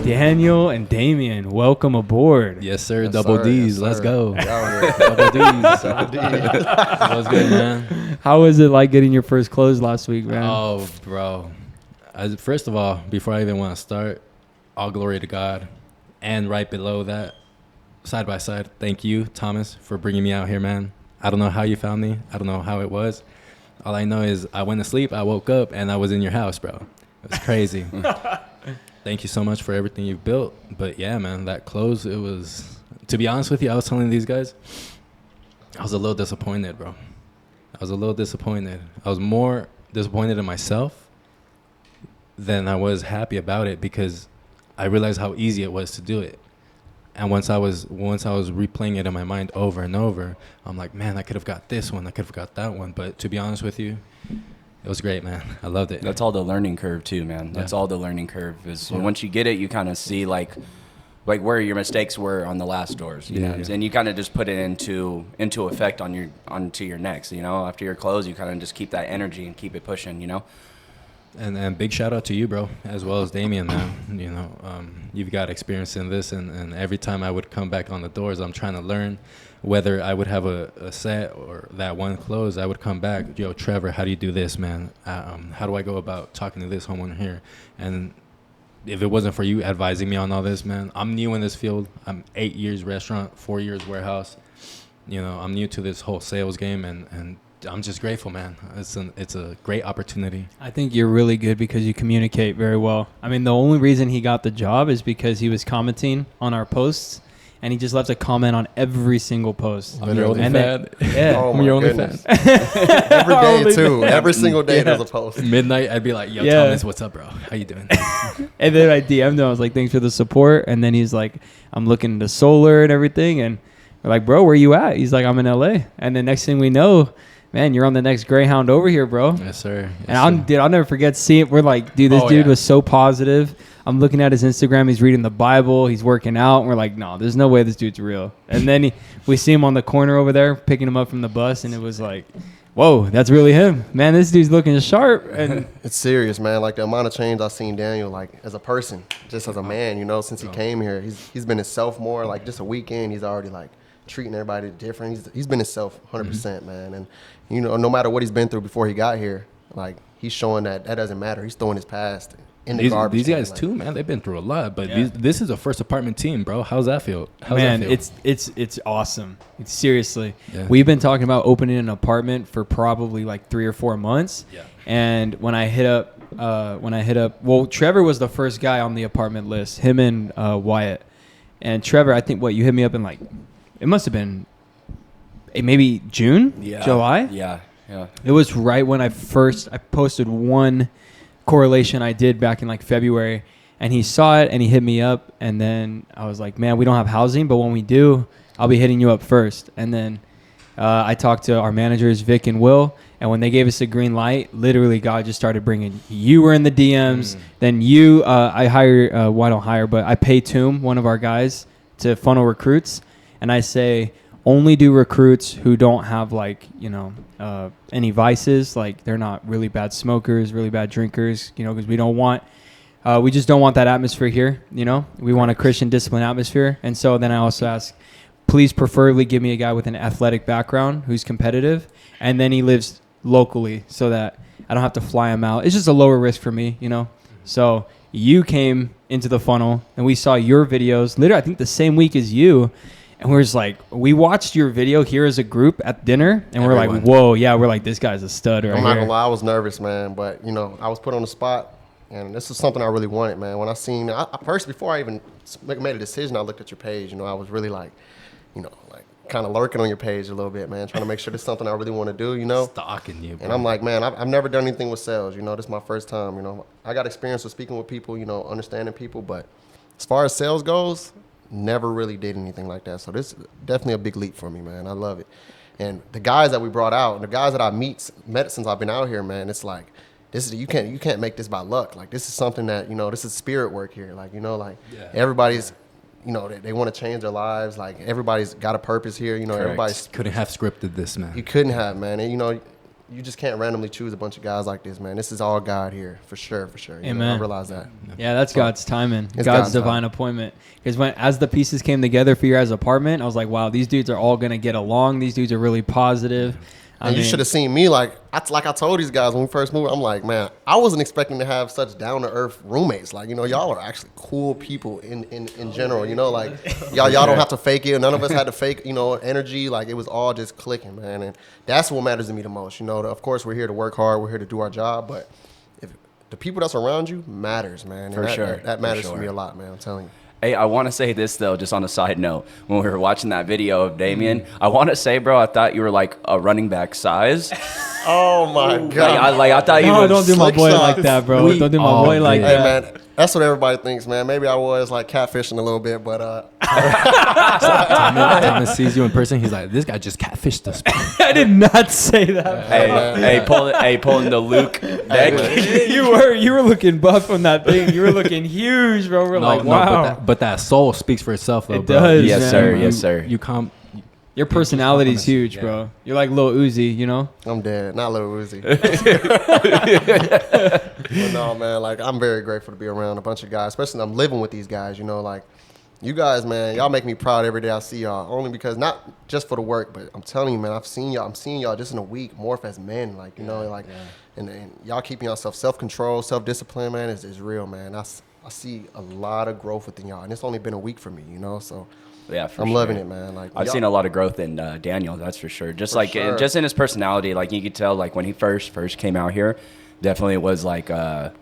Daniel and Damien, welcome aboard. Yes, sir. Yes, Double sir. D's. Yes, Let's sir. go. Double D's. Double D. What's good, man? How was it like getting your first close last week, man? Oh, bro. First of all, before I even want to start, all glory to God. And right below that, side by side, thank you, Thomas, for bringing me out here, man. I don't know how you found me. I don't know how it was. All I know is I went to sleep, I woke up, and I was in your house, bro. It was crazy. Thank you so much for everything you've built. But yeah, man, that close, it was, to be honest with you, I was telling these guys, I was a little disappointed, bro. I was a little disappointed. I was more disappointed in myself than I was happy about it, because I realized how easy it was to do it. And once I was replaying it in my mind over and over, I'm like, man, I could have got this one, I could have got that one. But to be honest with you, it was great, man. I loved it. That's all the learning curve too, man. That's all the learning curve is. Yeah. Once you get it, you kind of see like where your mistakes were on the last doors, you know, and you kind of just put it into effect onto your next. You know, after your close, you kind of just keep that energy and keep it pushing. You know. And big shout out to you, bro, as well as Damien, man. You know, you've got experience in this, and every time I would come back on the doors, I'm trying to learn. Whether I would have a set or that one close, I would come back. Yo, Trevor, how do you do this, man? How do I go about talking to this homeowner here? And if it wasn't for you advising me on all this, man, I'm new in this field. I'm 8 years restaurant, 4 years warehouse. You know, I'm new to this whole sales game, and I'm just grateful, man. It's a great opportunity. I think you're really good because you communicate very well. I mean, the only reason he got the job is because he was commenting on our posts, and he just left a comment on every single post. I'm your only And fan. Yeah. Oh I'm my your only goodness. fan. Every day Only too. fan. Every single day there's a post. Midnight, I'd be like, yo, Yeah. Thomas, what's up, bro? How you doing? And then I DM'd him. I was like, thanks for the support. And then he's like, I'm looking into solar and everything. And we're like, bro, where you at? He's like, I'm in LA. And the next thing we know, man, you're on the next Greyhound over here, bro. Yes, sir. Yes, And sir. I'll never forget seeing it. We're like, dude, this Oh, dude yeah. was so positive. I'm looking at his Instagram. He's reading the Bible. He's working out. And we're like, no, there's no way this dude's real. And then we see him on the corner over there picking him up from the bus. And it was like, whoa, that's really him. Man, this dude's looking sharp. And It's serious, man. Like the amount of change I've seen Daniel, like as a person, just as a man, you know, since he came here, he's been himself more. Like just a weekend, he's already like treating everybody different. He's been himself 100%, man. And you know, no matter what he's been through before he got here, like he's showing that doesn't matter. He's throwing his past in the garbage. These guys like, too, man. They've been through a lot, but Yeah. this is a first apartment team, bro. How's that feel? man, it's awesome. It's seriously. Yeah. We've been talking about opening an apartment for probably like 3 or 4 months. Yeah. And when I hit up, well, Trevor was the first guy on the apartment list. Him and Wyatt. And Trevor, I think you hit me up in like, it must have been maybe June, July. Yeah. It was right when I posted one correlation I did back in like February, and he saw it and he hit me up, and then I was like, man, we don't have housing, but when we do, I'll be hitting you up first. And then I talked to our managers, Vic and Will, and when they gave us a green light, literally God just started bringing, you were in the DMs, then I pay Toom, one of our guys, to funnel recruits, and I say, only do recruits who don't have like, you know, any vices, like they're not really bad smokers, really bad drinkers, you know, because we just don't want that atmosphere here, you know. We want a Christian discipline atmosphere. And so then I also ask, please preferably give me a guy with an athletic background who's competitive, and then he lives locally so that I don't have to fly him out. It's just a lower risk for me, you know. So you came into the funnel and we saw your videos literally, I think the same week as you. And we're just like, we watched your video here as a group at dinner, and we're like, whoa, yeah, we're like, this guy's a stud right I'm not here. gonna lie, I was nervous, man, but you know, I was put on the spot, and this is something I really wanted, man. When I seen, first before I even made a decision, I looked at your page. You know, I was really like, you know, like kind of lurking on your page a little bit, man, trying to make sure this is something I really want to do, you know. Stalking you, bro. And I'm like, man, I've never done anything with sales. You know, this is my first time. You know, I got experience with speaking with people, you know, understanding people, but as far as sales goes, never really did anything like that. So this is definitely a big leap for me, man. I love it. And the guys that we brought out, and the guys that I met since I've been out here, man, it's like, this is, you can't make this by luck. Like, this is something that, you know, this is spirit work here. Like, you know, like everybody's, you know, they want to change their lives. Like, everybody's got a purpose here. You know, Correct. everybody's Couldn't have scripted this, man. You couldn't have, man. And, you know, you just can't randomly choose a bunch of guys like this, man. This is all God here, for sure. You know, I realize that. Yeah, that's God's timing. It's God's divine appointment. Because as the pieces came together for your guys' apartment, I was like, wow, these dudes are all going to get along. These dudes are really positive. And you should have seen me like I told these guys when we first moved. I'm like, man, I wasn't expecting to have such down to earth roommates. Like, you know, y'all are actually cool people in general. You know, like y'all don't have to fake it. None of us had to fake, you know, energy. Like it was all just clicking, man. And that's what matters to me the most. You know, of course we're here to work hard. We're here to do our job, but if the people that's around you matters, man. And For sure. That matters to me a lot, man. I'm telling you. Hey, I want to say this, though, just on a side note. When we were watching that video of Damien, I want to say, bro, I thought you were like a running back size. Oh, my God. I thought you No, was don't do my boy like that, bro. Don't do my boy like Hey, that. man, that's what everybody thinks, man. Maybe I was like catfishing a little bit, but Thomas sees you in person. He's like, this guy just catfished us. I did not say that. pulling the Luke deck. You were looking buff on that thing. You were looking huge, bro. We're like, wow. But that soul speaks for itself, though, It bro. does, Yes, man. sir. Yes, sir. Your personality's huge, Yeah. bro. You're like Lil Uzi, you know? I'm dead. Not Lil Uzi. But no, man, like I'm very grateful to be around a bunch of guys, especially I'm living with these guys, you know, like you guys, man, y'all make me proud every day I see y'all. Only because not just for the work, but I'm telling you, man, I'm seeing y'all just in a week morph as men, like, you know, like and y'all keeping yourself self-control, self-discipline, man, is real, man. I see a lot of growth within y'all, and it's only been a week for me, you know, so Yeah, I'm loving it, man. Like I've seen a lot of growth in Daniel, that's for sure. Just sure. just in his personality, like you could tell, like when he first came out here, definitely was like a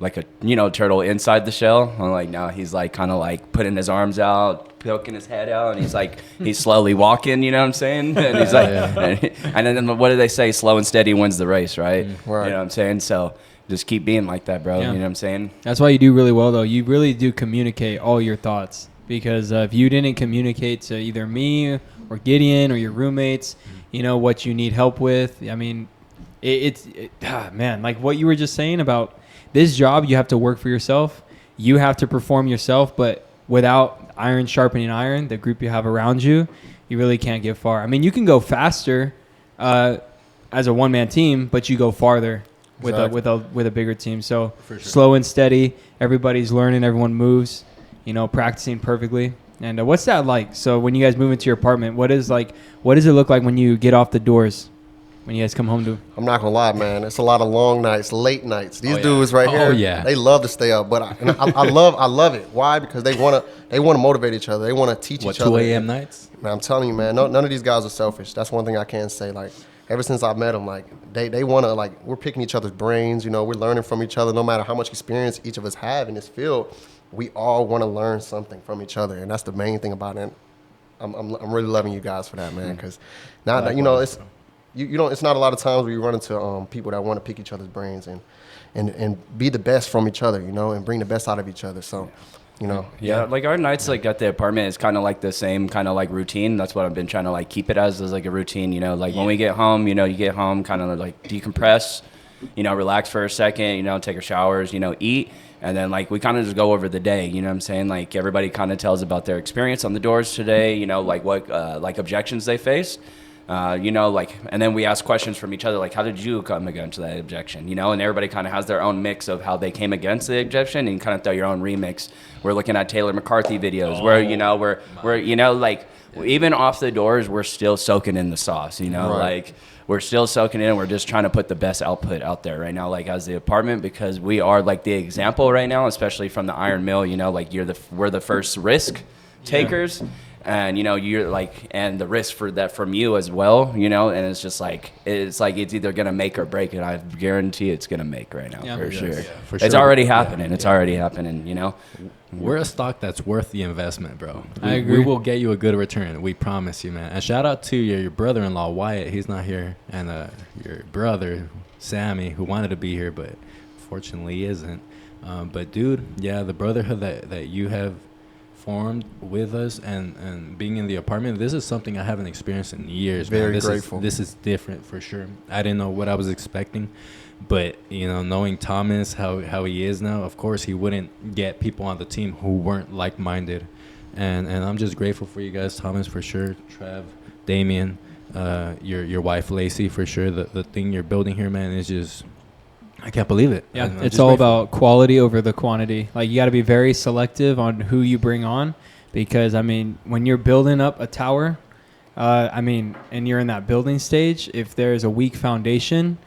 turtle inside the shell. And like now he's like kind of like putting his arms out, poking his head out, and he's slowly walking. You know what I'm saying? And he's like, and then what do they say? Slow and steady wins the race, right? Right. You know what I'm saying? So just keep being like that, bro. Yeah. You know what I'm saying? That's why you do really well, though. You really do communicate all your thoughts. Because if you didn't communicate to either me or Gideon or your roommates, you know, what you need help with, I mean, man, like what you were just saying about this job, you have to work for yourself. You have to perform yourself, but without iron sharpening iron, the group you have around you, you really can't get far. I mean, you can go faster as a one-man team, but you go farther with a bigger team. So slow and steady, everybody's learning, everyone moves. You know, practicing perfectly. And what's that like? So when you guys move into your apartment, what does it look like when you get off the doors, when you guys come home to? I'm not gonna lie, man. It's a lot of long nights, late nights. These dudes right here, they love to stay up. But I love it. Why? Because they wanna motivate each other. They wanna teach each other. 2 a.m. nights? Man, I'm telling you, man. None of these guys are selfish. That's one thing I can say. Like ever since I met them, like they wanna, like, we're picking each other's brains. You know, we're learning from each other. No matter how much experience each of us have in this field, we all want to learn something from each other, and that's the main thing about it. I'm really loving you guys for that, man. Because now, you know, it's it's not a lot of times where you run into people that want to pick each other's brains and be the best from each other, you know, and bring the best out of each other. So, you know, like our nights like at the apartment is kind of like the same kind of like routine. That's what I've been trying to like keep it as like a routine. You know, like when we get home, you know, you get home kind of like decompress, you know, relax for a second, you know, take our showers, you know, eat. And then, like, we kind of just go over the day, you know what I'm saying? Like, everybody kind of tells about their experience on the doors today, you know, like what, like, objections they face, you know, like, and then we ask questions from each other, like, how did you come against that objection, you know? And everybody kind of has their own mix of how they came against the objection, and you kind of throw your own remix. We're looking at Taylor McCarthy videos where, you know, we're, you know, like, even off the doors, we're still soaking in the sauce, you know, like, we're still soaking in. We're just trying to put the best output out there right now, like as the apartment, because we are like the example right now, especially from the iron mill. You know, like we're the first risk takers, and you know you're like, and the risk for that from you as well. You know, and it's just like it's either gonna make or break, and I guarantee it's gonna make right now for sure. For sure. It's already happening. It's already happening. You know. We're a stock that's worth the investment, bro. I agree. We will get you a good return. We promise you, man. And shout out to your brother-in-law, Wyatt. He's not here. And your brother, Sammy, who wanted to be here, but fortunately isn't. But, dude, yeah, the brotherhood that you have formed with us and being in the apartment, this is something I haven't experienced in years. Very grateful. This is different for sure. I didn't know what I was expecting. But, you know, knowing Thomas, how he is now, of course, he wouldn't get people on the team who weren't like-minded. And I'm just grateful for you guys, Thomas, for sure, Trev, Damien, your wife Lacey for sure. The thing you're building here, man, is just, I can't believe it. Yeah, I'm it's just all grateful. about quality over the quantity. Like, you got to be very selective on who you bring on, because I mean, when you're building up a tower, and you're in that building stage, if there's a weak foundation,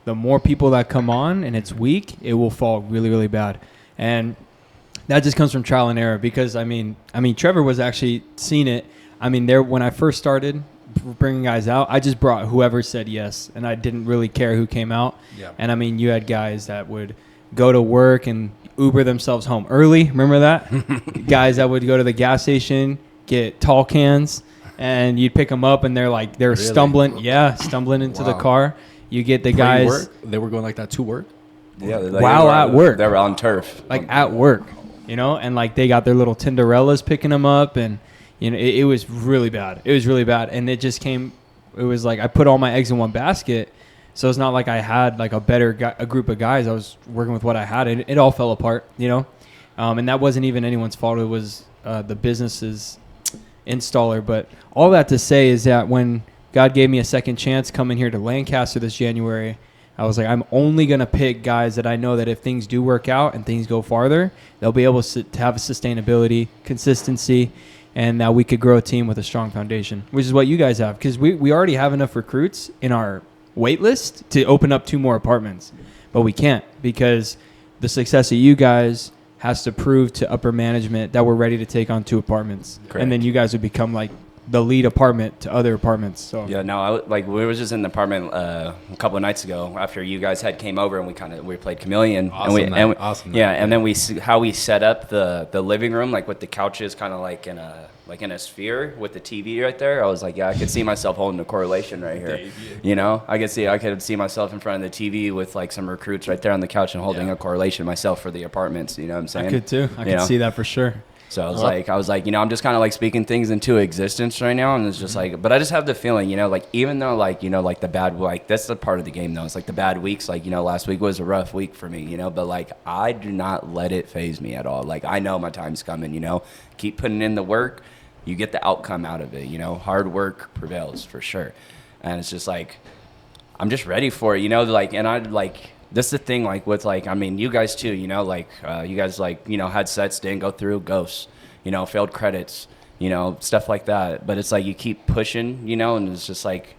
the more people that come on and it's weak, it will fall really, really bad. And that just comes from trial and error, because I mean, Trevor was actually seeing it. I mean, when I first started bringing guys out, I just brought whoever said yes, and I didn't really care who came out. Yeah. And I mean, you had guys that would go to work and Uber themselves home early. Remember that? Guys that would go to the gas station, get tall cans, and you'd pick them up, and they're Really? stumbling into the Wow. car. You get the guys Pre-work, they were going like that to work. Yeah, While at work. They were on turf. like at work, and like they got their little Tinderellas picking them up, and it was really bad. It was really bad, and it was like I put all my eggs in one basket, so it's not like I had like a group of guys. I was working with what I had, and it all fell apart, and that wasn't even anyone's fault. It was the business's installer. But all that to say is that when God gave me a second chance coming here to Lancaster this January, I was like, I'm only going to pick guys that I know that if things do work out and things go farther, they'll be able to have a sustainability, consistency, and that we could grow a team with a strong foundation, which is what you guys have. Because we already have enough recruits in our wait list to open up 2 more apartments. But we can't, because the success of you guys has to prove to upper management that we're ready to take on 2 apartments. Correct. And then you guys would become like the lead apartment to other apartments. So Yeah, no, we were just in the apartment a couple of nights ago after you guys came over, and we played Chameleon. Awesome night, awesome night. Yeah, and then how we set up the living room, like with the couches kind of like in a sphere with the TV right there. I was like, yeah, I could see myself holding the correlation right here. I could see myself in front of the TV with like some recruits right there on the couch and holding a correlation myself for the apartments. You know what I'm saying? I could too. I could see that for sure. So I was like, I'm just kind of like speaking things into existence right now, and it's just like, but I just have the feeling, like even though like like the bad, like that's the part of the game though. It's like the bad weeks, like last week was a rough week for me, but like I do not let it phase me at all. Like I know my time's coming, keep putting in the work, you get the outcome out of it. Hard work prevails for sure, and it's just like I'm just ready for it, like, and I like. That's the thing, like, with, like, I mean, you guys, too, you guys, like, had sets, didn't go through, ghosts, failed credits, stuff like that. But it's like you keep pushing, and it's just like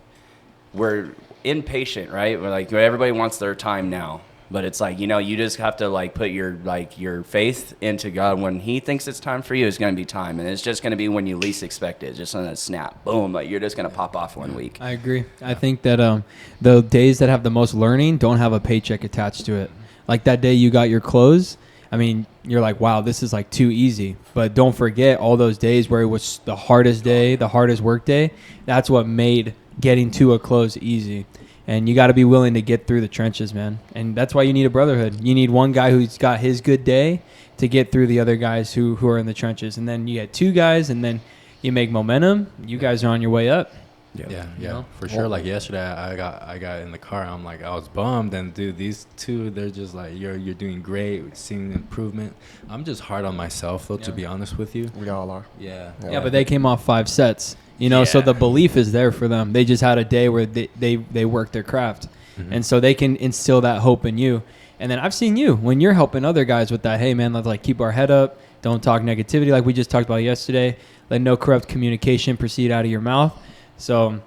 we're impatient, right? We're like, everybody wants their time now. But it's like, you just have to, like, put your faith into God. When he thinks it's time for you, it's going to be time. And it's just going to be when you least expect it. Just on a snap. Boom. Like, you're just going to pop off 1 week. I agree. I think that the days that have the most learning don't have a paycheck attached to it. Like that day you got your clothes, I mean, you're like, wow, this is like too easy. But don't forget all those days where it was the hardest day, the hardest work day. That's what made getting to a close easy. And you got to be willing to get through the trenches, man. And that's why you need a brotherhood. You need one guy who's got his good day to get through the other guys who are in the trenches. And then you get 2 guys, and then you make momentum. You guys are on your way up. Yeah, for sure. Like yesterday, I got in the car. I'm like, I was bummed, and dude, these 2, they're just like, you're doing great, seeing improvement. I'm just hard on myself though, to be honest with you. We all are. Yeah, But they came off 5 sets, so the belief is there for them. They just had a day where they worked their craft, and so they can instill that hope in you. And then I've seen you when you're helping other guys with that. Hey man, let's like keep our head up. Don't talk negativity like we just talked about yesterday. Let no corrupt communication proceed out of your mouth. So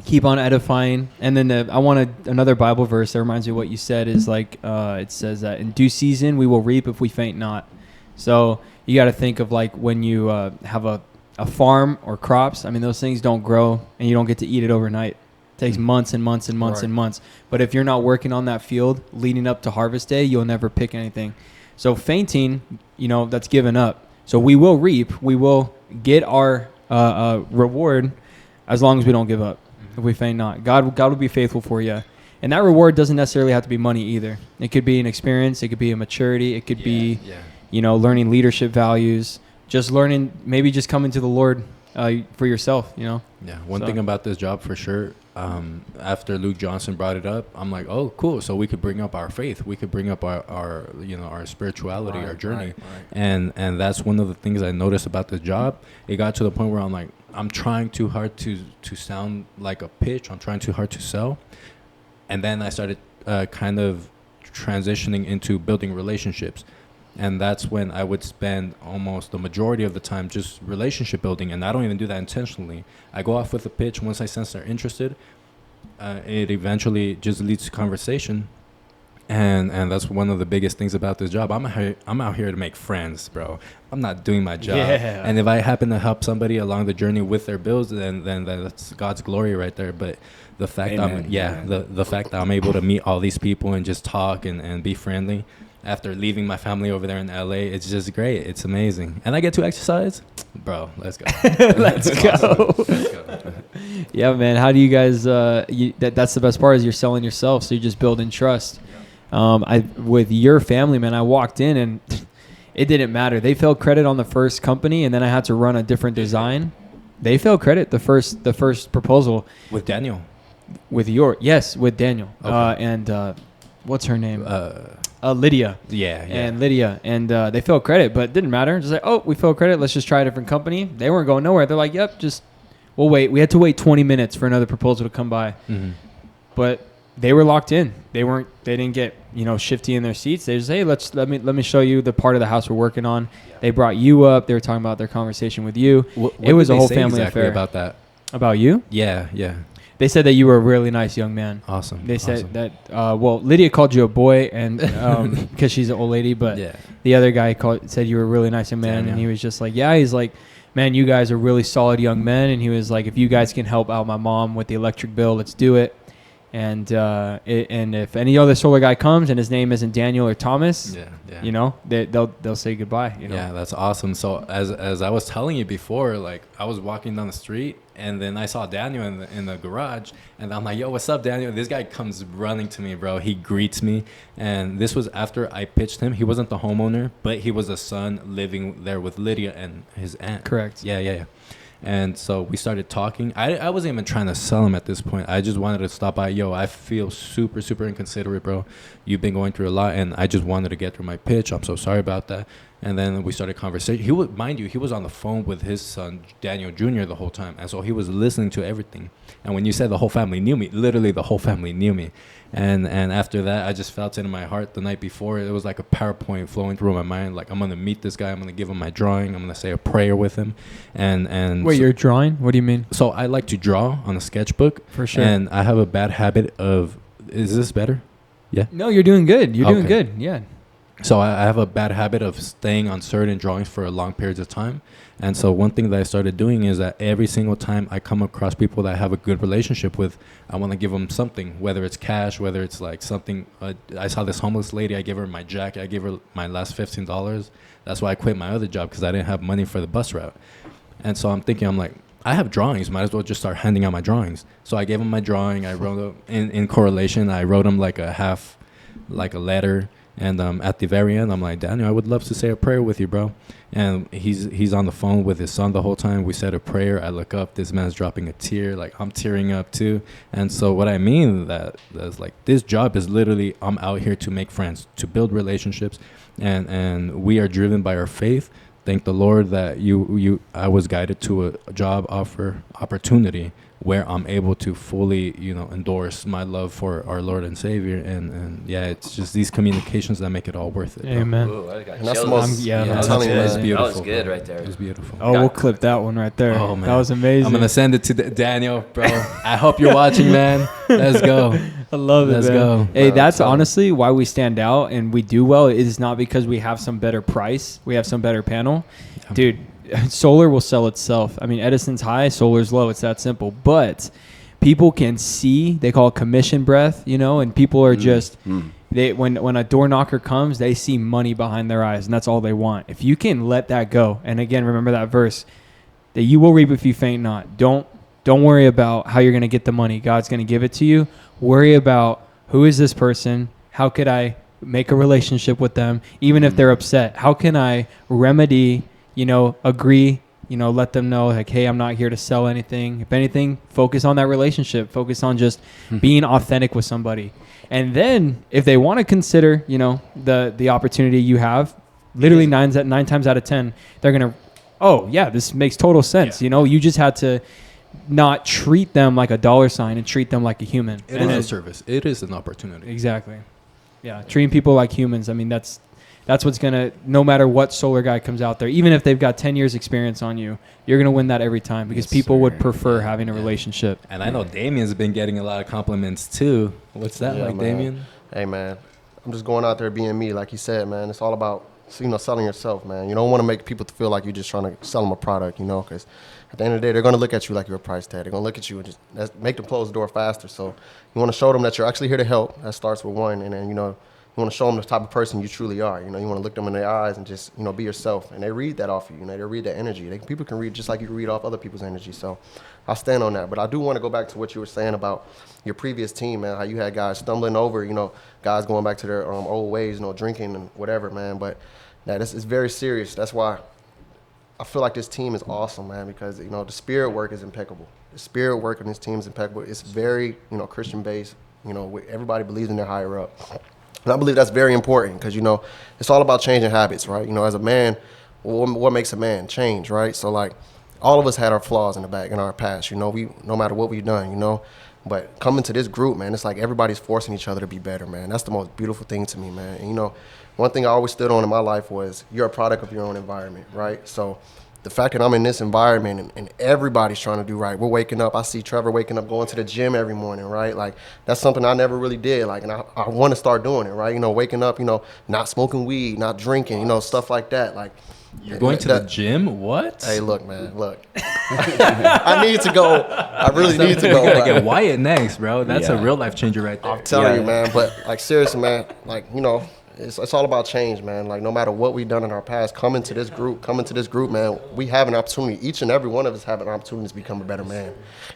keep on edifying. And then I want another Bible verse that reminds me of what you said is like, it says that in due season we will reap if we faint not. So you got to think of like when you have a farm or crops. I mean, those things don't grow and you don't get to eat it overnight. It takes months and months and months and months. But if you're not working on that field leading up to harvest day, you'll never pick anything. So fainting, that's given up. So we will reap. We will get our reward as long as we don't give up. If we faint not, God will be faithful for you. And that reward doesn't necessarily have to be money either. It could be an experience. It could be a maturity. It could be, learning leadership values. Just learning, maybe just coming to the Lord for yourself, Yeah. One thing about this job for sure, after Luke Johnson brought it up, I'm like, oh, cool. So we could bring up our faith. We could bring up our spirituality, our journey. Right. And that's one of the things I noticed about this job. It got to the point where I'm like, I'm trying too hard to sound like a pitch. I'm trying too hard to sell. And then I started kind of transitioning into building relationships. And that's when I would spend almost the majority of the time just relationship building. And I don't even do that intentionally. I go off with a pitch. Once I sense they're interested, it eventually just leads to conversation. And that's one of the biggest things about this job. I'm out here to make friends, bro. I'm not doing my job. Yeah. And if I happen to help somebody along the journey with their bills, then that's God's glory right there. But the fact the fact that I'm able to meet all these people and just talk and be friendly after leaving my family over there in LA, it's just great. It's amazing. And I get to exercise. Bro, let's go. Let's go. Let's go. Yeah, man. How do you guys that's the best part is you're selling yourself, so you're just building trust. With your family, man, I walked in and it didn't matter. They failed credit on the first company, and then I had to run a different design. They failed credit the first proposal With Daniel. with Daniel. Okay. And what's her name? Lydia. Yeah. And Lydia. And they failed credit, but it didn't matter. Just like, oh, we failed credit. Let's just try a different company. They weren't going nowhere. They're like, yep, we'll wait. We had to wait 20 minutes for another proposal to come by. Mm-hmm. But they were locked in. They didn't get, shifty in their seats. They just, hey, let me show you the part of the house we're working on. Yeah. They brought you up. They were talking about their conversation with you. It was a whole family affair. About that. About you? Yeah. They said that you were a really nice young man. Awesome. They said that, Lydia called you a boy and because she's an old lady, but the other guy said you were a really nice young man. Daniel. And he was just like, yeah, he's like, man, you guys are really solid young men. And he was like, if you guys can help out my mom with the electric bill, let's do it. And and if any other solar guy comes and his name isn't Daniel or Thomas, they'll say goodbye. Yeah, that's awesome. So as I was telling you before, like I was walking down the street and then I saw Daniel in the garage and I'm like, yo, what's up, Daniel? This guy comes running to me, bro. He greets me, and this was after I pitched him. He wasn't the homeowner, but he was a son living there with Lydia and his aunt. Correct. Yeah. And so we started talking. I wasn't even trying to sell him at this point. I just wanted to stop by. Yo, I feel super, super inconsiderate, bro. You've been going through a lot, and I just wanted to get through my pitch. I'm so sorry about that. And then we started conversation. He was on the phone with his son, Daniel Jr., the whole time. And so he was listening to everything. And when you said the whole family knew me, literally the whole family knew me. And after that, I just felt it in my heart the night before. It was like a PowerPoint flowing through my mind. Like, I'm going to meet this guy. I'm going to give him my drawing. I'm going to say a prayer with him. And wait, you're drawing? What do you mean? So I like to draw on a sketchbook. For sure. And I have a bad habit of, is this better? Yeah. No, you're doing good. You're doing good. Yeah. So I have a bad habit of staying on certain drawings for long periods of time. And so one thing that I started doing is that every single time I come across people that I have a good relationship with, I want to give them something, whether it's cash, whether it's like something. I saw this homeless lady. I gave her my jacket. I gave her my last $15. That's why I quit my other job, because I didn't have money for the bus route. And so I'm thinking, I'm like, I have drawings. Might as well just start handing out my drawings. So I gave him my drawing. I wrote up in correlation. I wrote him like a letter. And at the very end, I'm like, Daniel, I would love to say a prayer with you, bro. And he's on the phone with his son the whole time. We said a prayer. I look up. This man's dropping a tear. Like, I'm tearing up too. And so what I mean that's like, this job is literally, I'm out here to make friends, to build relationships. And we are driven by our faith. Thank the Lord that I was guided to a job opportunity where I'm able to fully, endorse my love for our Lord and Savior. And it's just these communications that make it all worth it. Amen. Ooh, I got And that's the chills. most that's telling good. man. Beautiful. That was good bro. right there. It was beautiful. Oh, we'll clip that one right there. Oh, man. That was amazing. I'm going to send it to Daniel, bro. I hope you're watching, man. Let's go. I love it. Let's man. go. Hey, Bro, that's honestly why we stand out and we do well. It is not because we have some better price. We have some better panel. Dude, solar will sell itself. I mean, Edison's high, solar's low. It's that simple. But people can see, they call it commission breath, and people are just, when a door knocker comes, they see money behind their eyes, and that's all they want. If you can let that go, and again, remember that verse, that you will reap if you faint not. Don't worry about how you're going to get the money. God's going to give it to you. Worry about, who is this person? How could I make a relationship with them, even if they're upset? How can I remedy, agree, let them know, like, hey, I'm not here to sell anything. If anything, focus on that relationship. Focus on just being authentic with somebody. And then if they want to consider, the opportunity you have, literally nine times out of 10, they're going to oh yeah, this makes total sense. Yeah. You know, you just had to not treat them like a dollar sign and treat them like a human. It is a service. It is an opportunity. Exactly. Yeah, treating people like humans. I mean, that's what's going to, no matter what solar guy comes out there, even if they've got 10 years experience on you, you're going to win that every time because people would prefer having a relationship. And I know Damien's been getting a lot of compliments too. What's that like, man. Damien? Hey, man, I'm just going out there being me, like you said, man. It's all about, selling yourself, man. You don't want to make people feel like you're just trying to sell them a product, because at the end of the day, they're going to look at you like you're a price tag. They're going to look at you and just make them close the door faster. So you want to show them that you're actually here to help. That starts with one. And then, you want to show them the type of person you truly are. You want to look them in their eyes and just, be yourself. And they read that off you. They read that energy. People can read just like you read off other people's energy. So I'll stand on that. But I do want to go back to what you were saying about your previous team, man, how you had guys stumbling over, guys going back to their old ways, drinking and whatever, man. But this is very serious. That's why I feel like this team is awesome, man, because, the spirit work is impeccable. The spirit work in this team is impeccable. It's very, Christian-based. Everybody believes in their higher up. And I believe that's very important because, it's all about changing habits, right? As a man, what makes a man? Change, right? So, like, all of us had our flaws in our past, we no matter what we've done, But coming to this group, man, it's like everybody's forcing each other to be better, man. That's the most beautiful thing to me, man. And, one thing I always stood on in my life was you're a product of your own environment, right? So the fact that I'm in this environment and everybody's trying to do right. We're waking up. I see Trevor waking up, going to the gym every morning, right? Like, that's something I never really did. Like, and I want to start doing it, right? Waking up, not smoking weed, not drinking, stuff like that. Like, you're going to the gym? What? Hey, look, man, look. I need to go. I really need to go. You gotta get Wyatt next, bro. That's a real life changer right there. I'm telling you, man. But, like, seriously, man, like, it's all about change, man. Like, no matter what we've done in our past, coming to this group, man, we have an opportunity. Each and every one of us have an opportunity to become a better man.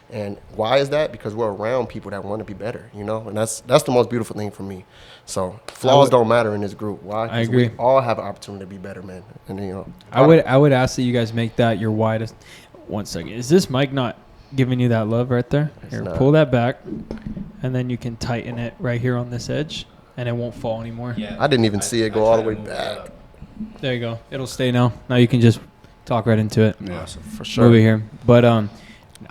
And why is that? Because we're around people that want to be better, And that's the most beautiful thing for me. So flaws don't matter in this group. Why? I agree. We all have an opportunity to be better, man. And I would ask that you guys make that your widest. 1 second. Is this mic not giving you that love right there? Here, pull that back, and then you can tighten it right here on this edge. And it won't fall anymore. Yeah, I didn't even see it go all the way back. There you go. It'll stay now. Now you can just talk right into it. Yeah, for sure. Over here. But I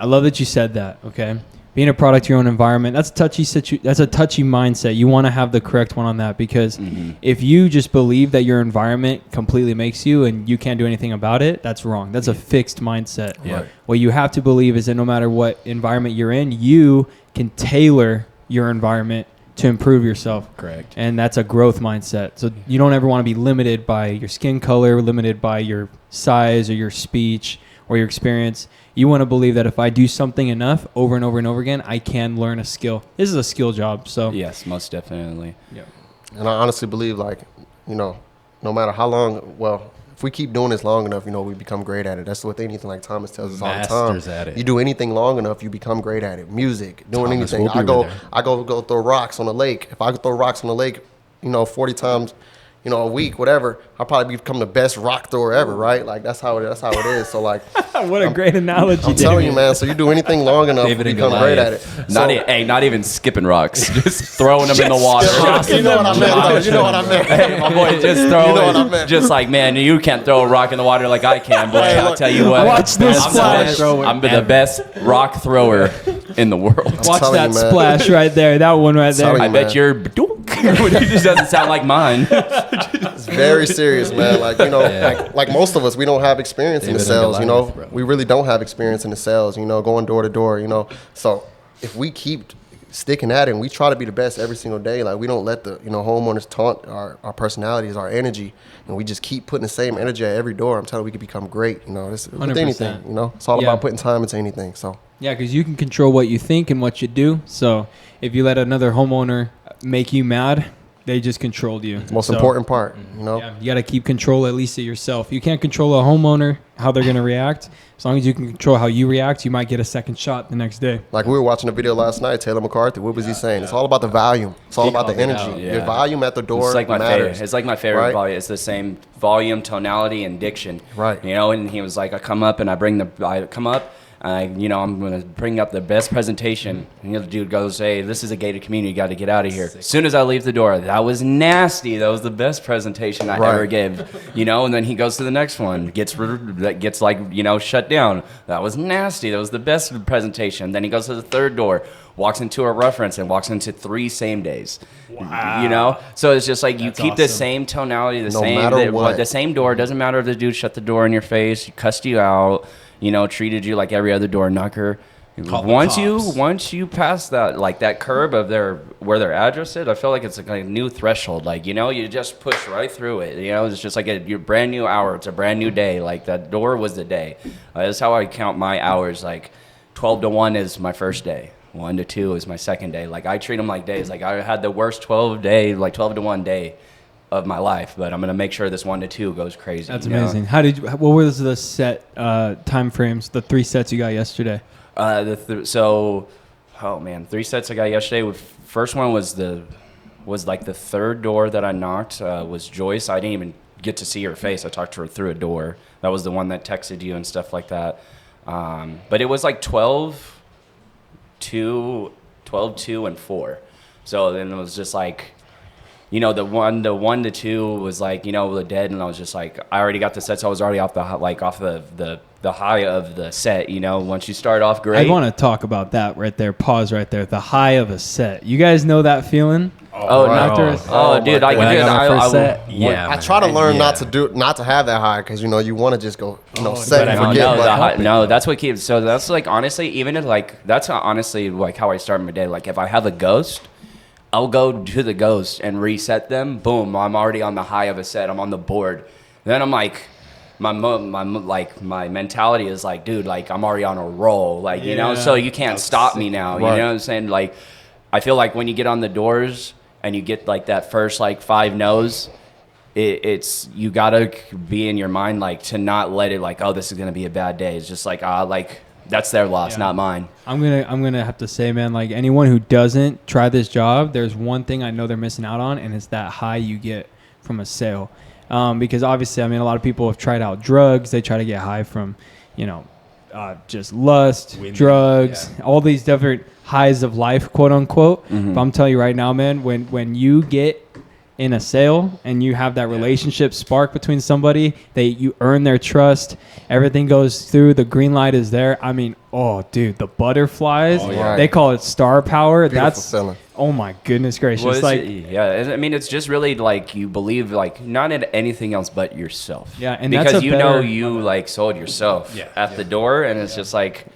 love that you said that. Okay, being a product of your own environment. That's a touchy mindset. You want to have the correct one on that because if you just believe that your environment completely makes you and you can't do anything about it, that's wrong. That's a fixed mindset. Yeah. What you have to believe is that no matter what environment you're in, you can tailor your environment to improve yourself. Correct. And that's a growth mindset. So you don't ever want to be limited by your skin color, limited by your size or your speech or your experience. You want to believe that if I do something enough over and over and over again, I can learn a skill. This is a skill job. So yes, most definitely. Yeah. And I honestly believe, like, no matter how long, if we keep doing this long enough, we become great at it. That's with anything, like Thomas tells us all the time. Masters at it. You do anything long enough, you become great at it. Music, doing Thomas anything. will be I go throw rocks on the lake. If I could throw rocks on the lake, 40 times, a week, whatever, I'll probably become the best rock thrower ever, right? Like, that's how it is. So, like, what a great analogy. I'm telling you, man. So you do anything long enough, David you and become great at Goliath. it. Not even skipping rocks, just throwing them in the water. You know what I meant. You know what I meant. Hey, my boy, just throw You know what I it. meant. Just like, man, you can't throw a rock in the water like I can, boy. Hey, I'll look, tell you what. watch this I'm splash. I'm the best rock thrower in the world. Watch telling that you, man. splash right there. That one right there. telling I you, bet man. your it just doesn't sound like mine. It's very serious, man. Like, like most of us, we don't have experience in the David and sales, Goliath, bro. We really don't have experience in the sales, going door to door, So if we keep sticking at it and we try to be the best every single day, like, we don't let the, homeowners taunt our personalities, our energy, and we just keep putting the same energy at every door, I'm telling you, we can become great, with 100%. anything, It's all Yeah. about putting time into anything, so. Yeah, because you can control what you think and what you do. So if you let another homeowner make you mad, they just controlled you. The most So, important part, Yeah, you got to keep control at least of yourself. You can't control a homeowner, how they're going to react. As long as you can control how you react, you might get a second shot the next day. Like, we were watching a video last night, Taylor McCarthy. What was he saying? It's all about the volume. It's all about the called it energy. out, yeah. Your volume at the door It's like my matters. favorite. It's like my favorite Right? volume. It's the same volume, tonality, and diction. Right. And he was like, I come up You know, I'm going to bring up the best presentation. And the other dude goes, hey, this is a gated community. You got to get out of here. As soon as I leave the door, that was nasty. That was the best presentation I ever gave. You know, and then he goes to the next one. That gets like, you know, shut down. That was nasty. That was the best presentation. Then he goes to the third door, walks into a reference, and walks into 3 same days. Wow. You know? So it's just like you That's keep the awesome. same tonality, No matter what. the same door. Doesn't matter if the dude shut the door in your face, cussed you out, you know, treated you like every other door knocker. Once you pass that, like that curb of where their address is, I feel like it's like a new threshold. Like, you know, you just push right through it. You know, it's just like your brand new hour. It's a brand new day. Like that door was the day. That's how I count my hours. Like 12 to 1 is my first day. 1 to 2 is my second day. Like I treat them like days. Like I had the worst 12 to 1 day of my life, but I'm gonna make sure this 1 to 2 goes crazy. That's amazing. What was the set time frames? The 3 sets you got yesterday. 3 sets I got yesterday. First one was like the third door that I knocked. Was Joyce. I didn't even get to see her face. I talked to her through a door. That was the one that texted you and stuff like that. But it was like 12, 2, and 4. So then it was just like, you know, the 1 to 2 was like, you know, the dead, and I was just like, I already got the sets. I was already off the high of the set. You know, once you start off great. I want to talk about that right there. Pause right there. The high of a set. You guys know that feeling? Dude, I try to learn not to have that high, because you know you want to just go, you know, set and forget. That's what keeps. So that's like honestly, even if like that's honestly like how I start my day. Like if I have a ghost, I'll go to the ghost and reset them. Boom, I'm already on the high of a set. I'm on the board. Then I'm like, my mentality is like, dude, like I'm already on a roll. Like, you know, so you can't stop me now. Right. You know what I'm saying? Like, I feel like when you get on the doors and you get like that first like 5 no's, it's you gotta be in your mind like to not let it like, oh, this is gonna be a bad day. It's just like that's their loss, not mine. I'm gonna have to say, man, like anyone who doesn't try this job, there's one thing I know they're missing out on, and it's that high you get from a sale. Because obviously, I mean, a lot of people have tried out drugs. They try to get high from, you know, just lust, drugs, all these different highs of life, quote unquote. Mm-hmm. But I'm telling you right now, man, when you get in a sale and you have that relationship spark between somebody, you earn their trust, everything goes through, the green light is there. I mean, oh dude, the butterflies, they call it star power. Beautiful That's feeling. Oh my goodness gracious. Well, I mean, it's just really like you believe like not in anything else but yourself. Yeah, and because that's you like sold yourself at the door, and it's just like,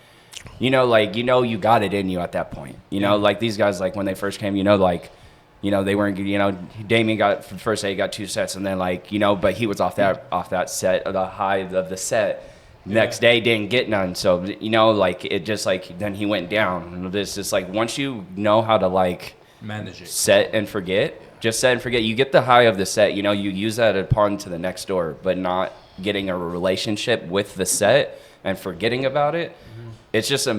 you you got it in you at that point. You know, like these guys, like when they first came, you know, like, you know, they weren't, you know, Damien got, for the first day, he got 2 sets, and then, like, you know, but he was off that set, the high of the set. Next day, didn't get none. So, you know, like, it just, like, then he went down. And it's just, like, once you know how to, like, manage it, set and forget, you get the high of the set, you know, you use that upon to the next door, but not getting a relationship with the set and forgetting about it. It's just a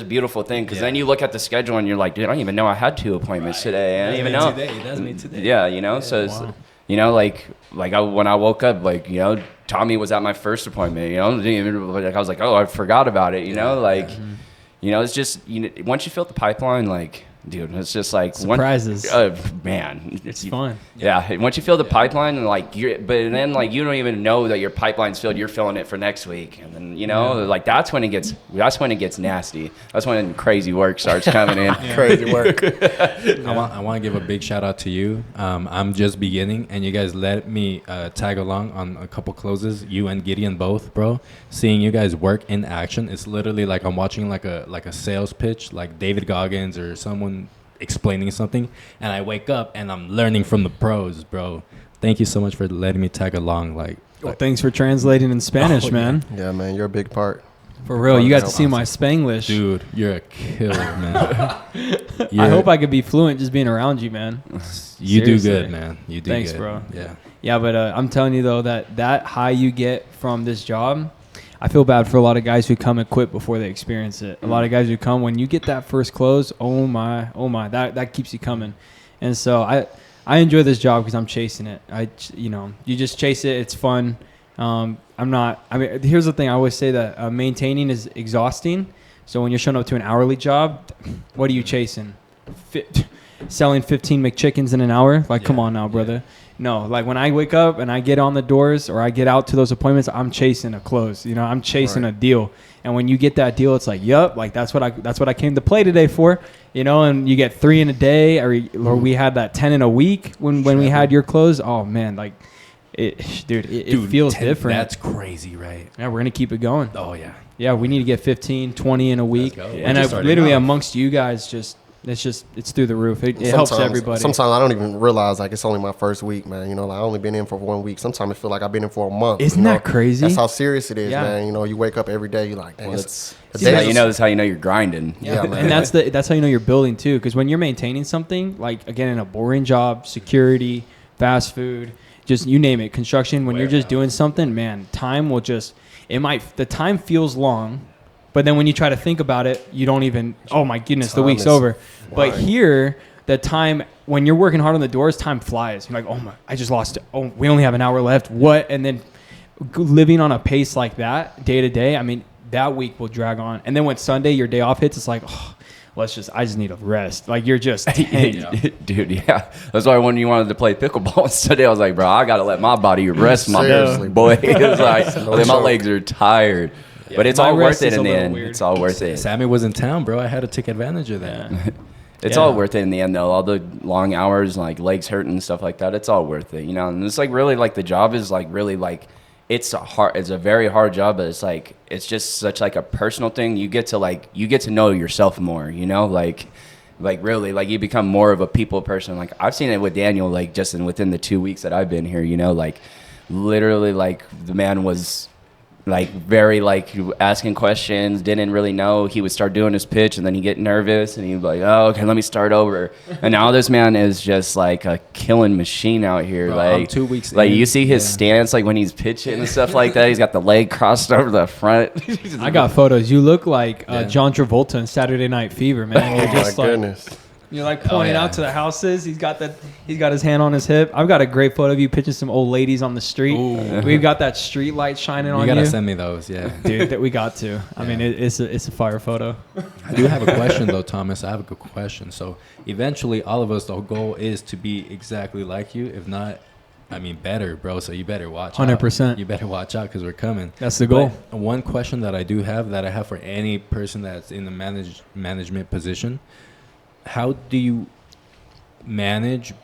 beautiful thing, because then you look at the schedule and you're like, dude, I don't even know I had 2 appointments today. I don't even know. That's me today. Yeah, you know. So it's, you know, when I woke up, like, you know, Tommy was at my first appointment. You know, I was like, oh, I forgot about it. You know, like, you know, it's just, you know, once you fill the pipeline, like, dude, it's just like surprises. Man, it's fun. Yeah, once you fill the pipeline, and like but then like you don't even know that your pipeline's filled. You're filling it for next week, and then you know like that's when it gets nasty. That's when crazy work starts coming in. Crazy work. I want to give a big shout out to you. I'm just beginning, and you guys let me tag along on a couple closes. You and Gideon both, bro. Seeing you guys work in action, it's literally like I'm watching like a sales pitch, like David Goggins or someone explaining something, and I wake up and I'm learning from the pros, bro. Thank you so much for letting me tag along. Like thanks for translating in Spanish, man. Yeah, man, you're a big part. For real, you got to see my Spanglish. Dude, you're a killer, man. I hope I could be fluent just being around you, man. You do good, man. You do Thanks, good. bro. Yeah, but I'm telling you, though, that high you get from this job, I feel bad for a lot of guys who come equipped before they experience it. A lot of guys who come, when you get that first close, oh my, that keeps you coming. And so I enjoy this job because I'm chasing it. You just chase it. It's fun. I'm not. I mean, here's the thing. I always say that maintaining is exhausting. So when you're showing up to an hourly job, what are you chasing? Selling 15 McChickens in an hour? Like, come on now, brother. Yeah. No, like when I wake up and I get on the doors or I get out to those appointments, I'm chasing a close. You know, I'm chasing a deal. And when you get that deal, it's like, yup, like that's what I came to play today for. You know, and you get 3 in a day, or we had that 10 in a week when we had your close. Oh man, like it feels 10, different. That's crazy, right? Yeah, we're gonna keep it going. Oh yeah. Yeah, we need to get 15, 20 in a week. And literally amongst you guys, it's through the roof. It helps everybody. Sometimes I don't even realize like it's only my first week, man. You know, like I only been in for 1 week. Sometimes I feel like I've been in for a month. Isn't that crazy? That's how serious it is, man. You know, you wake up every day, you're like, dang, that's how you know you're grinding. Yeah, man. And that's how you know you're building too. Because when you're maintaining something, like again in a boring job, security, fast food, just you name it, construction. When you're just doing something, man, time will just the time feels long. But then when you try to think about it, you don't even, oh my goodness, the week's over. But here, the time, when you're working hard on the doors, time flies. You're like, oh my, I just lost it. Oh, we only have an hour left. What? And then living on a pace like that, day to day, I mean, that week will drag on. And then when Sunday, your day off hits, it's like, oh, I just need a rest. Like you're just, dude, yeah. That's why when you wanted to play pickleball Sunday, I was like, bro, I got to let my body rest, my boy. It's like, my legs are tired. Yeah, but it's all worth it in the end. Weird. It's all worth it. Sammy was in town, bro. I had to take advantage of that. Yeah. It's all worth it in the end, though. All the long hours, like legs hurting and stuff like that. It's all worth it, you know. And it's like really like the job is like really like it's a very hard job, but it's like it's just such like a personal thing. You get to know yourself more, you know, like really like you become more of a people person. Like I've seen it with Daniel, like just within the 2 weeks that I've been here, you know, like literally like the man was like very like asking questions, didn't really know. He would start doing his pitch and then he'd get nervous and he'd be like, oh, okay, let me start over. And now this man is just like a killing machine out here. Bro, like 2 weeks like in, you see his stance like when he's pitching and stuff like that. He's got the leg crossed over the front. I got photos. You look like John Travolta in Saturday Night Fever, man. You're just my goodness. You're like pointing out to the houses. He's got his hand on his hip. I've got a great photo of you pitching some old ladies on the street. Ooh. We've got that street light shining on you. You gotta send me those, yeah, dude. That we got to. I mean, it's a fire photo. I do have a question though, Thomas. I have a good question. So eventually, all of us, the goal is to be exactly like you. If not, I mean, better, bro. So you better watch 100%. out. You better watch out because we're coming. That's the goal. But one question that I do have that I have for any person that's in the management position. How do you manage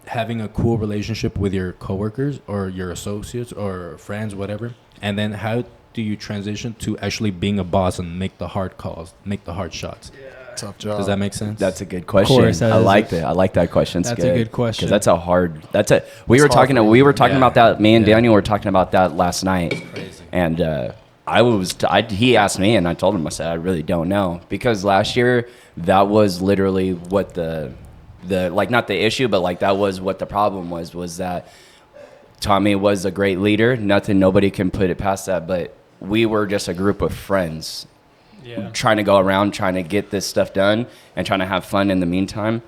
having a cool relationship with your coworkers or your associates or friends, whatever? And then how do you transition to actually being a boss and make the hard calls, make the hard shots? Yeah. Tough job. Does that make sense? That's a good question. I like that. I like that question. That's a good question. Because we were talking about that. Me and Daniel were talking about that last night. Crazy. And he asked me and I told him, I said, I really don't know. Because last year, that was literally what the like not the issue, but like that was what the problem was that Tommy was a great leader. Nobody can put it past that. But we were just a group of friends trying to go around, trying to get this stuff done and trying to have fun in the meantime.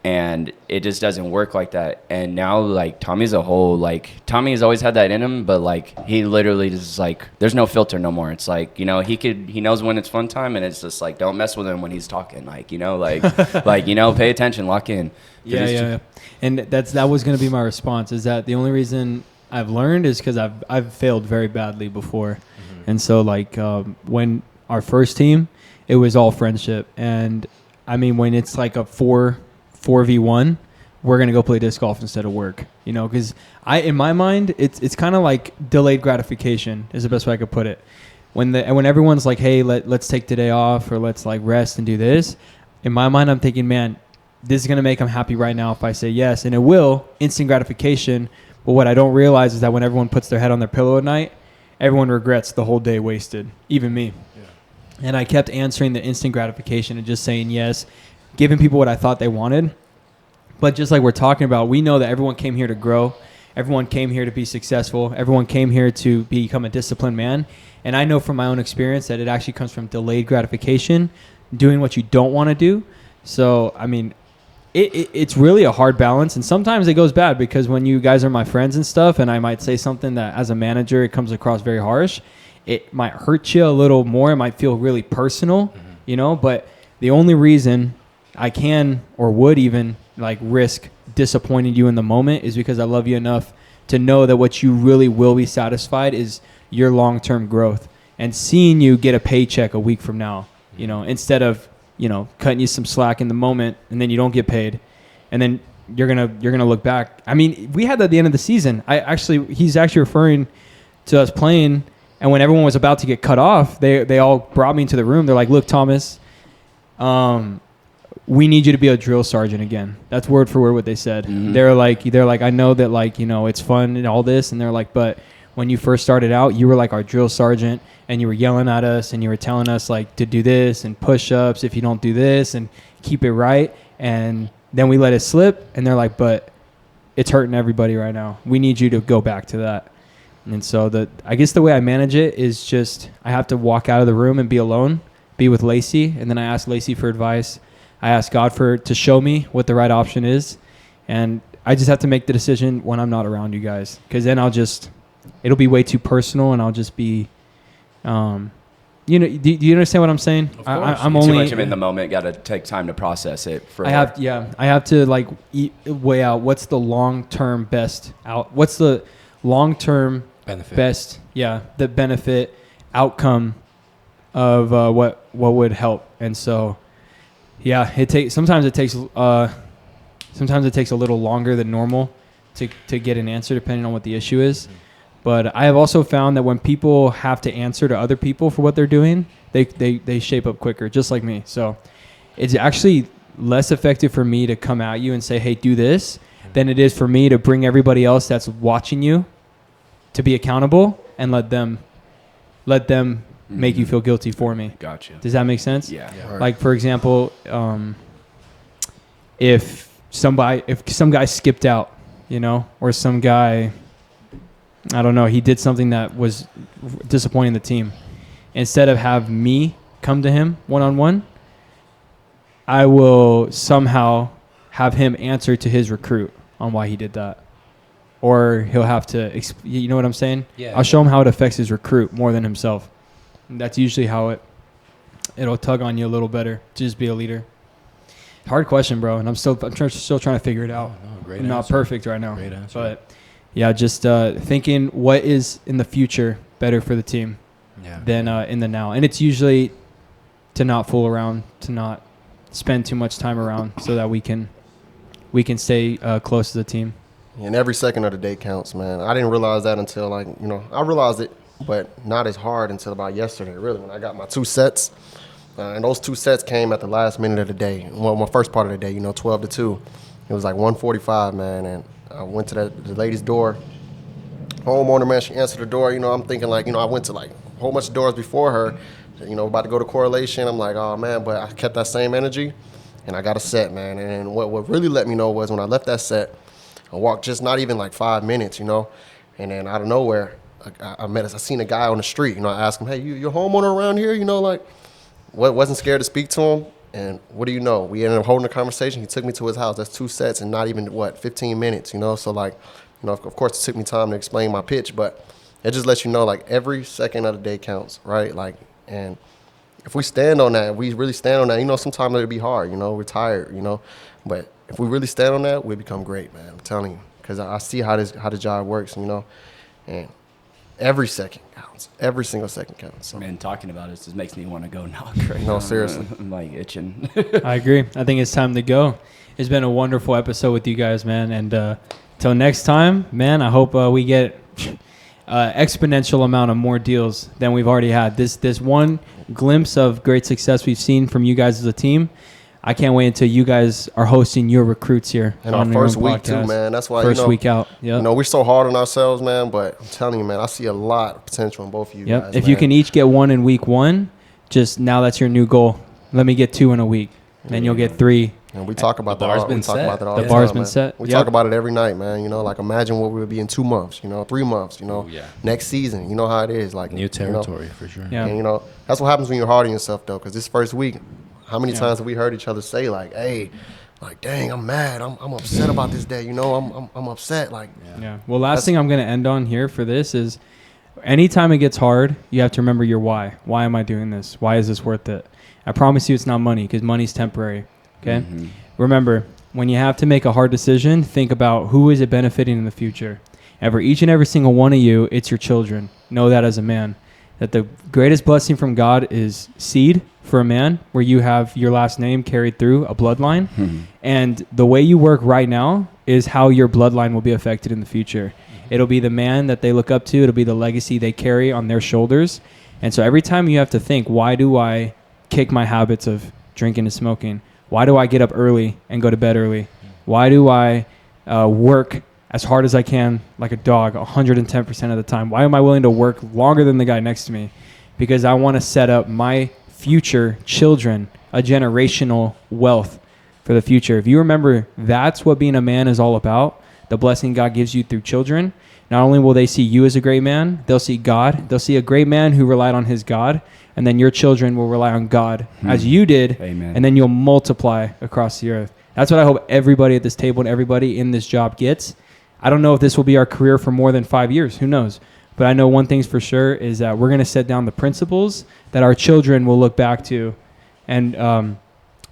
And it just doesn't work like that. And now, like, Tommy's Tommy's always had that in him, but, like, he literally just, like, there's no filter no more. It's like, you know, he knows when it's fun time, and it's just, like, don't mess with him when he's talking. Like, you know, pay attention, lock in. Yeah. And that was going to be my response, is that the only reason I've learned is because I've failed very badly before. Mm-hmm. And so, like, when our first team, it was all friendship. And, I mean, when it's, like, a 4v1, we're going to go play disc golf instead of work, you know, because in my mind, it's kind of like delayed gratification is the best way I could put it. When everyone's like, hey, let's take today off or let's like rest and do this. In my mind, I'm thinking, man, this is going to make them happy right now if I say yes. And it will, instant gratification. But what I don't realize is that when everyone puts their head on their pillow at night, everyone regrets the whole day wasted, even me. Yeah. And I kept answering the instant gratification and just saying yes, giving people what I thought they wanted. But just like we're talking about, we know that everyone came here to grow. Everyone came here to be successful. Everyone came here to become a disciplined man. And I know from my own experience that it actually comes from delayed gratification, doing what you don't want to do. So, I mean, it's really a hard balance, and sometimes it goes bad because when you guys are my friends and stuff, and I might say something that as a manager it comes across very harsh, it might hurt you a little more. It might feel really personal, But the only reason I can or would even like risk disappointing you in the moment is because I love you enough to know that what you really will be satisfied is your long-term growth and seeing you get a paycheck a week from now, instead of cutting you some slack in the moment and then you don't get paid, and then you're gonna look back. I mean, we had that at the end of the season. He's actually referring to us playing, and when everyone was about to get cut off, they all brought me into the room. They're like, "Look, Thomas, we need you to be a drill sergeant again." That's word for word what they said. Mm-hmm. They're like, I know that it's fun and all this, and they're like, but when you first started out, you were like our drill sergeant, and you were yelling at us, and you were telling us like to do this and push-ups if you don't do this and keep it right. And then we let it slip, and they're like, but it's hurting everybody right now. We need you to go back to that. And so I guess the way I manage it is just I have to walk out of the room and be alone, be with Lacey, and then I ask Lacey for advice. I ask God to show me what the right option is, and I just have to make the decision when I'm not around you guys, because then it'll be way too personal, and I'll just be, do you understand what I'm saying? Of course. I'm only too much of it in the moment. Got to take time to process it. I have to weigh out what's the long-term best out. What's the long-term benefit? Best, the benefit outcome of what would help, and so. Yeah, sometimes it takes a little longer than normal to get an answer depending on what the issue is. But I have also found that when people have to answer to other people for what they're doing, they shape up quicker, just like me. So it's actually less effective for me to come at you and say, "Hey, do this," than it is for me to bring everybody else that's watching you to be accountable and let them make you feel guilty for me. Gotcha. Does that make sense? Yeah. Right. Like, for example, if some guy skipped out, or some guy, I don't know, he did something that was disappointing the team. Instead of have me come to him one-on-one, I will somehow have him answer to his recruit on why he did that. Or he'll have to, you know what I'm saying? Yeah. I'll show him how it affects his recruit more than himself. And that's usually how it'll tug on you a little better to just be a leader. Hard question, bro, and I'm still trying to figure it out. Great I'm not answer. perfect right now. Great answer. But yeah, just thinking what is in the future better for the team than in the now. And it's usually to not fool around, to not spend too much time around, so that we can stay close to the team. And every second of the day counts, man. I didn't realize that until I realized it, but not as hard until about yesterday, really, when I got my 2 sets. And those 2 sets came at the last minute of the day. Well, my first part of the day, 12 to 2. It was like 1:45, man, and I went to the lady's door. Homeowner, man, she answered the door. I'm thinking I went to a whole bunch of doors before her, about to go to correlation. I'm like, oh, man, but I kept that same energy, and I got a set, man. And what really let me know was when I left that set, I walked just not even 5 minutes, and then out of nowhere, I seen a guy on the street. I asked him, "Hey, you homeowner around here?" Wasn't scared to speak to him. And what do you know? We ended up holding a conversation. He took me to his house. That's 2 sets in not even 15 minutes. So of course it took me time to explain my pitch, but it just lets you know every second of the day counts, right? And if we stand on that, we really stand on that. Sometimes it'll be hard. We're tired. But if we really stand on that, we become great, man. I'm telling you, because I see how the job works. And every second counts. Every single second counts. So. Man, talking about it just makes me want to go knock right No, now. seriously. I'm itching. I agree. I think it's time to go. It's been a wonderful episode with you guys, man. And till next time, man, I hope we get exponential amount of more deals than we've already had. This one glimpse of great success we've seen from you guys as a team. I can't wait until you guys are hosting your recruits here. And our first week too, man. That's why first week out. Yeah. We're so hard on ourselves, man. But I'm telling you, man, I see a lot of potential in both of you guys. If you can each get 1 in week 1, just now that's your new goal. Let me get 2 in a week, then you'll get 3. And we talk about the that. bar's been set. The bar's been set. We talk about it every night, man. Imagine what we would be in 2 months. 3 months. Next season. You know how it is. New territory for sure. Yeah. And that's what happens when you're hard on yourself, though. Because this first week, how many times have we heard each other say hey, like, dang, I'm mad. I'm upset about this day. You know, I'm upset. Like, Yeah. Well, last thing I'm going to end on here for this is anytime it gets hard, you have to remember your why. Why am I doing this? Why is this worth it? I promise you it's not money, because money's temporary. Okay? Mm-hmm. Remember, when you have to make a hard decision, think about who is it benefiting in the future. And for each and every single one of you, it's your children. Know that as a man. That the greatest blessing from God is seed for a man, where you have your last name carried through a bloodline. Mm-hmm. And the way you work right now is how your bloodline will be affected in the future. It'll be the man that they look up to. It'll be the legacy they carry on their shoulders. And so every time you have to think, why do I kick my habits of drinking and smoking? Why do I get up early and go to bed early? Why do I work as hard as I can like a dog 110% of the time? Why am I willing to work longer than the guy next to me? Because I want to set up my future children a generational wealth for the future. If you remember, that's what being a man is all about. The blessing God gives you through children. Not only will they see you as a great man, they'll see God. They'll see a great man who relied on his God. And then your children will rely on God as you did. Amen. And then you'll multiply across the earth. That's what I hope everybody at this table and everybody in this job gets. I don't know if this will be our career for more than 5 years. Who knows? But I know one thing's for sure is that we're going to set down the principles that our children will look back to and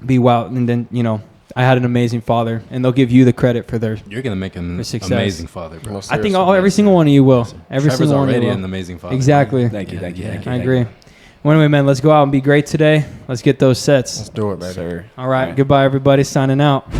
be wow. And then, you know, I had an amazing father, and they'll give you the credit for their You're gonna make an success. amazing father, bro. No, I think seriously. every single one of you will. Every Trevor's single one of you already will. an amazing father. Exactly. Thank you. I agree. Well, anyway, man, let's go out and be great today. Let's get those sets. Let's do it, baby. Sir. All right. Goodbye, everybody. Signing out.